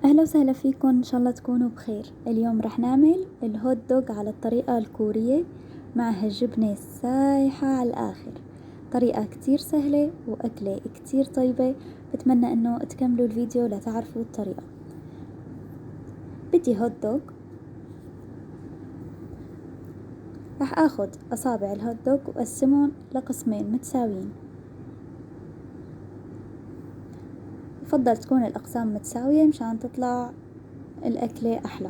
أهلا وسهلا فيكم، إن شاء الله تكونوا بخير. اليوم رح نعمل الهوت دوغ على الطريقة الكورية مع هالجبنة السايحة على الآخر. طريقة كتير سهلة وأكلة كتير طيبة. بتمنى إنه تكملوا الفيديو لتعرفوا الطريقة. بدي هوت دوغ. رح آخد أصابع الهوت دوغ وأقسمهم لقسمين متساويين. يفضل تكون الأقسام متساوية مشان تطلع الأكلة أحلى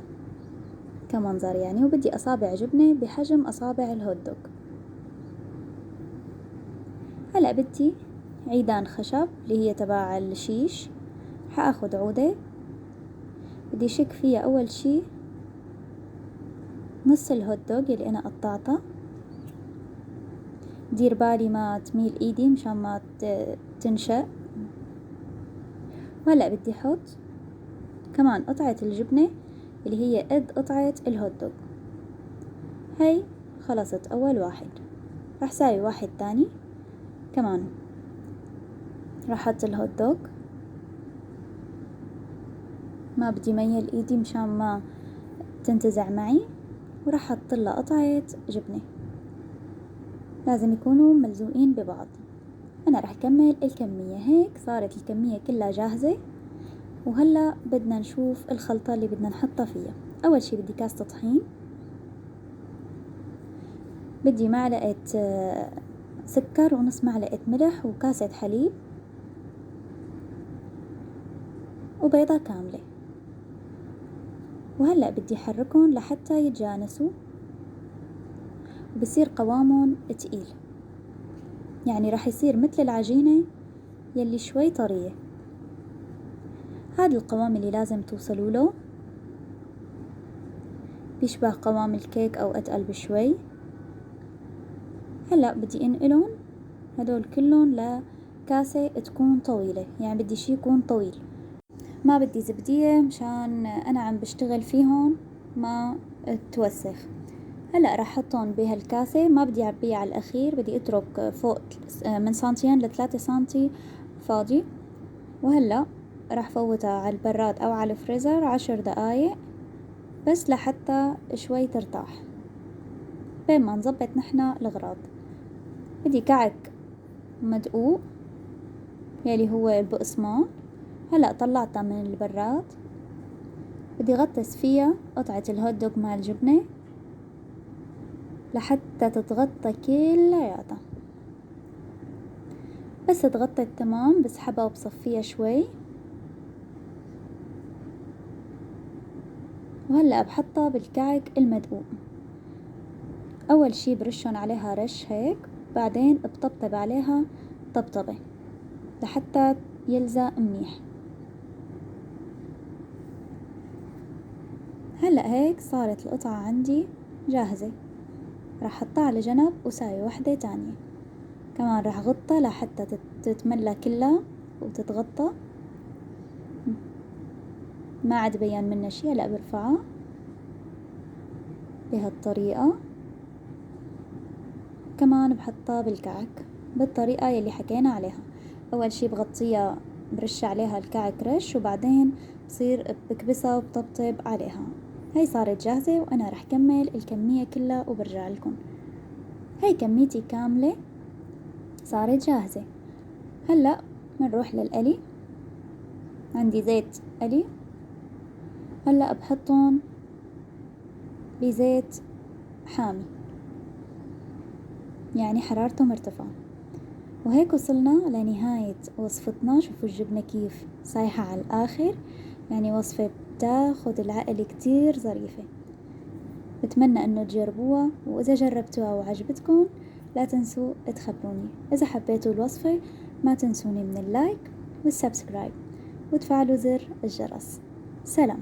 كمنظر يعني. وبدي أصابع جبنة بحجم أصابع الهوت دوغ. هلأ بدي عيدان خشب اللي هي تبع الشيش. حاخد عودة بدي شك فيها أول شي نص الهوت دوغ اللي أنا قطعتها. دير بالي ما تميل إيدي مشان ما تنشأ. وهلأ بدي أحط كمان قطعة الجبنة اللي هي قد قطعة الهوت دوغ. هاي خلصت أول واحد. راح ساوي واحد تاني كمان. راح أحط الهوت دوغ، ما بدي ميل إيدي مشان ما تنتزع معي. وراح أحط لها قطعة جبنة، لازم يكونوا ملزوقين ببعض. أنا راح أكمل الكمية. هيك صارت الكمية كلها جاهزة. وهلأ بدنا نشوف الخلطة اللي بدنا نحطها فيها. أول شي بدي كاسة طحين، بدي معلقة سكر ونص معلقة ملح وكاسة حليب وبيضة كاملة. وهلأ بدي أحركهم لحتى يتجانسوا وبصير قوامهم تقيل، يعني راح يصير مثل العجينة يلي شوي طرية. هذا القوام اللي لازم توصلوا له، بيشبه قوام الكيك أو أتقل بشوي. هلأ بدي انقلهم هدول كلهم لكاسة تكون طويلة، يعني بدي شي يكون طويل، ما بدي زبدية مشان أنا عم بشتغل فيهم ما توسخ. هلأ راح أحطهم بهالكاسة، ما بدي أعبيه على الأخير، بدي أترك فوق من سنتين ل3 سنتي فاضي. وهلأ راح فوتها على البراد أو على الفريزر 10 دقايق بس لحتى شوي ترتاح بين ما نظبط نحنا الأغراض. بدي كعك مدقوق يلي هو البقسماط. هلأ طلعتها من البراد، بدي غطس فيها قطعة الهوت دوغ مع الجبنة لحتى تتغطى كلياتها. بس تغطت تمام بسحبها وبصفيها شوي. وهلأ بحطها بالكعك المدقوق. أول شي برشن عليها رش هيك، بعدين بطبطب عليها طبطبة لحتى يلزق منيح. هلأ هيك صارت القطعة عندي جاهزة. راح احطها على جنب وساوي وحدة تانية كمان. راح غطها لحتى تتملى كلها وتتغطى. ما عاد بين منها شي. هلأ برفعها بهالطريقة. كمان بحطها بالكعك بالطريقة يلي حكينا عليها. أول شي بغطيها برش عليها الكعك رش، وبعدين بصير بكبسها وبطبطب عليها. هاي صارت جاهزة وأنا رح كمل الكمية كلها وبرجع لكم. هاي كميتي كاملة صارت جاهزة. هلأ بنروح للقلي. عندي زيت قلي. هلأ بحطهم بزيت حامي، يعني حرارته مرتفعة. وهيك وصلنا لنهاية وصفتنا. شوفوا الجبنة كيف سايحة على الآخر، يعني وصفة بتاخد العقل كتير ظريفة. بتمنى انه تجربوها، واذا جربتوها وعجبتكم لا تنسوا تخبروني. اذا حبيتوا الوصفة ما تنسوني من اللايك والسبسكرايب وتفعلوا زر الجرس. سلام.